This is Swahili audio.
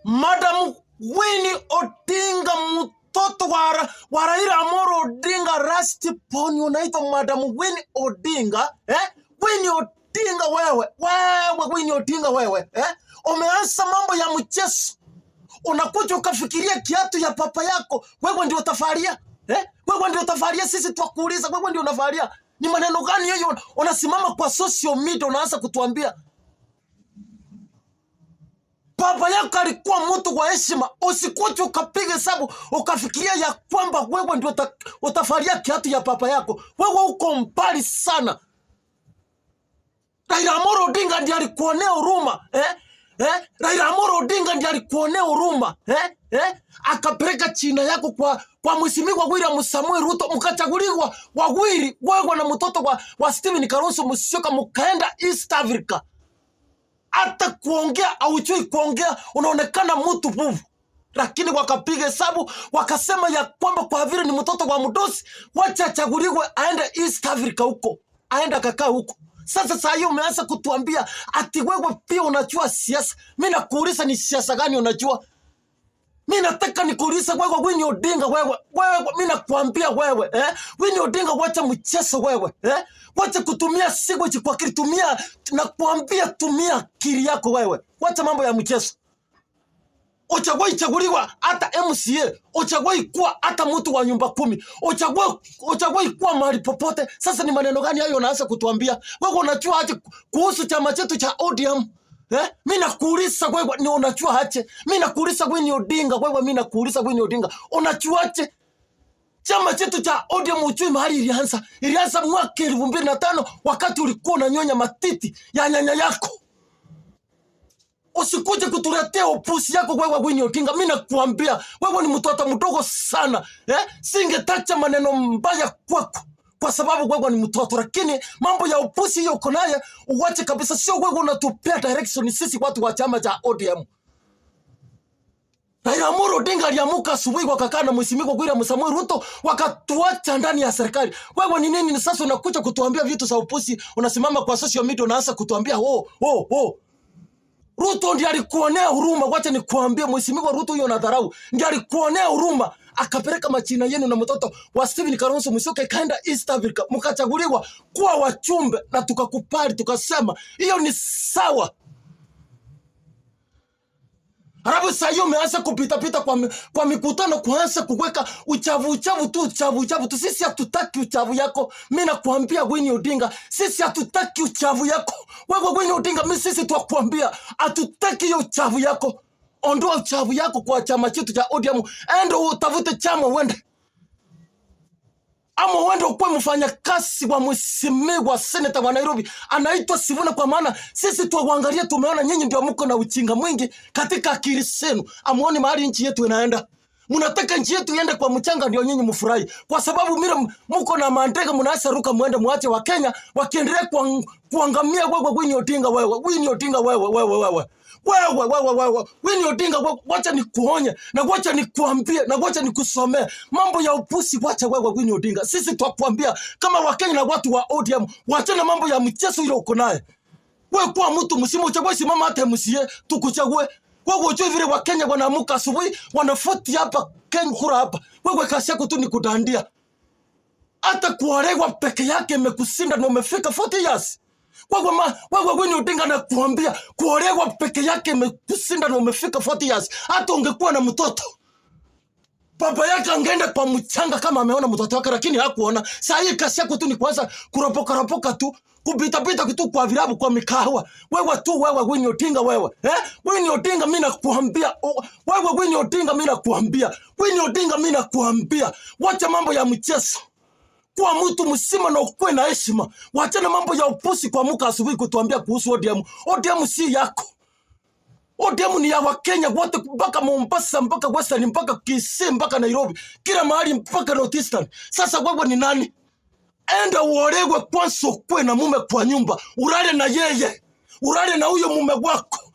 Madam Winnie Odinga, mtoto wa Raila Amolo Odinga, rasti poni unaitwa Madam Winnie Odinga, Winnie Odinga wewe, Winnie Odinga wewe, umeanza mambo ya mchezo. Unakuja ukafikiria kiatu ya papa yako, wewe ndio utafaria, wewe ndio utafaria, sisi tukuuliza, wewe ndio unafaria. Ni maneno gani hiyo? Unasimama kwa social media unaanza kutuambia baba yako alikuwa mtu wa heshima. Usikuje ukapiga hesabu ukafikiria ya kwamba wewe ndio utafaria kiatu ya papa yako. Wewe uko mbali sana. Raila Amolo Odinga ndiye alikuonea huruma, Raila Amolo Odinga ndiye alikuonea huruma, akapeleka china yako kwa mheshimiwa William Samuel Ruto, mkachaguliwa wawili, wewe na mtoto wa Stephen Kalonzo Musyoka, mkaenda East Africa. Hata kuongea au chui kuongea, unaonekana mtu bubu. Lakini wakapiga hesabu wakasema ya kwamba kwa vile ni mtoto wa mdosi, wacha achaguliwe aende East Africa huko, aenda kakaa huko. Sasa saa hiyo umeanza kutuambia ati wewe pia unajua siasa. Mimi nakuuliza ni siasa gani unajua? Mimi nataka nikuulize wewe Winnie Odinga wewe, mimi nakuambia wewe, Winnie Odinga wacha mchezo wewe, wacha kutumia sigwaji kwa akili, tumia na kuambia tumia akili yako wewe. Wacha mambo ya mchezo. Uchagui chaguliwa hata MCA, uchagui kuwa hata mtu wa nyumba 10, uchagui kuwa mahali popote. Sasa ni maneno gani hayo unaanza kutuambia? Wewe unajua aje kuhusu chama chetu cha ODM? Mimi nakuuliza wewe ni unajua aje? Mimi nakuuliza Winnie Odinga wewe, mimi nakuuliza Winnie Odinga, unajua aje chama chetu cha ODM? Ujui mahali ilianza mwaka 2005 wakati ulikuwa unanyonya matiti ya nyanya yako. Usikuje kutuletea upusi yako wewe Winnie Odinga. Mimi nakuambia wewe ni mtoto mdogo sana, singetacha maneno mbaya kwako kwa sababu wewe ni mtoto, lakini mambo ya upusi hiyo uko naye uache kabisa. Sio wewe unatupea direction sisi watu wa chama cha ODM. Raila Amolo Odinga aliamuka asubuhi wakakaa na mheshimiwa William Samuel Ruto wakatuacha ndani ya serikali. Wewe ni nini sasa unakuja kutuambia vitu za upusi? Unasimama kwa social media unaanza kutuambia Ruto ndiye alikuonea huruma. Wacha nikuambie mheshimiwa Ruto huyo nadharau. Ndiye alikuonea huruma, akapeleka machina yenu na mtoto wa Stephen Kalonzo Musyoka kaenda East Africa, mkachaguliwa kuwa wachumbe na tukakupali, tukasema hiyo ni sawa. Halafu sasa hiyo umeanza kupita kwa mikutano kuanza kuweka uchavu tu. Sisi hatutaki uchavu yako. Mimi nakuambia Winnie Odinga, sisi hatutaki uchavu yako. Wewe Winnie Odinga, mimi sisi tuakuambia hatutaki hiyo uchavu yako. Ondoa uchavu yako kwa chama chetu cha ODM. Enda utafute chama uende. Ama uende ukue mfanya kazi wa mheshimiwa senator wa Nairobi anaitwa Sifuna, kwa maana sisi tuangalia tumeona nyinyi ndio mko na uchinga mwingi katika akili zenu. Amuone mahali nchi yetu inaenda. Mnataka nchi yetu iende kwa mchanga ndio nyinyi mfurahi. Kwa sababu mimi mko na mandege mnaanza ruka muende muache wa Kenya wakiendelea kuangamia. Wewe Winnie Odinga wewe, Winnie Odinga wewe. Winnie Odinga, wacha nikuonye na wacha nikuambie na wacha nikusomee mambo ya upusi. Wacha wewe Winnie Odinga, sisi twakuambia kama Wakenya na watu wa ODM, wacha na mambo ya mchezo ile uko naye. Wewe kwa mtu msimu uchague simama hata MCA tukuchague. Wewe unajua vile Wakenya wanaamuka asubuhi wanafuti hapa Kenya kura hapa. Wewe kazi yako tu ni kudandia. Hata kuolewa peke yake imekusinda na umefika 40 years. Wewe Winnie Odinga nakuambia kuolewa peke yake imekusinda na umefika 40 years. Hata ungekuwa na mtoto, baba yake angeenda kwa mchanga kama ameona mtoto wake, lakini hakuona. Sasa hii kazi yako tu ni kuanza kuropoka tu, kupita tu kwa vilabu, kwa mikahawa. Wewe Winnie Odinga wewe. Winnie Odinga mimi nakuambia. Wewe Winnie Odinga mimi nakuambia. Winnie Odinga mimi nakuambia. Wacha mambo ya mchezo. Kwa mtu msima na ukwe na heshima. Wachana mambo ya upusi kwa muka asubuhi kutuambia kuhusu ODM. ODM si yako. ODM ni ya Wakenya wote, mpaka Mombasa, mpaka Western, mpaka Kisii, mpaka Nairobi, kila mahali, mpaka North Eastern. Sasa wewe ni nani? Enda uolewe kwanza, ukwe na mume kwa nyumba, ulale na yeye, ulale na huyo mume wako.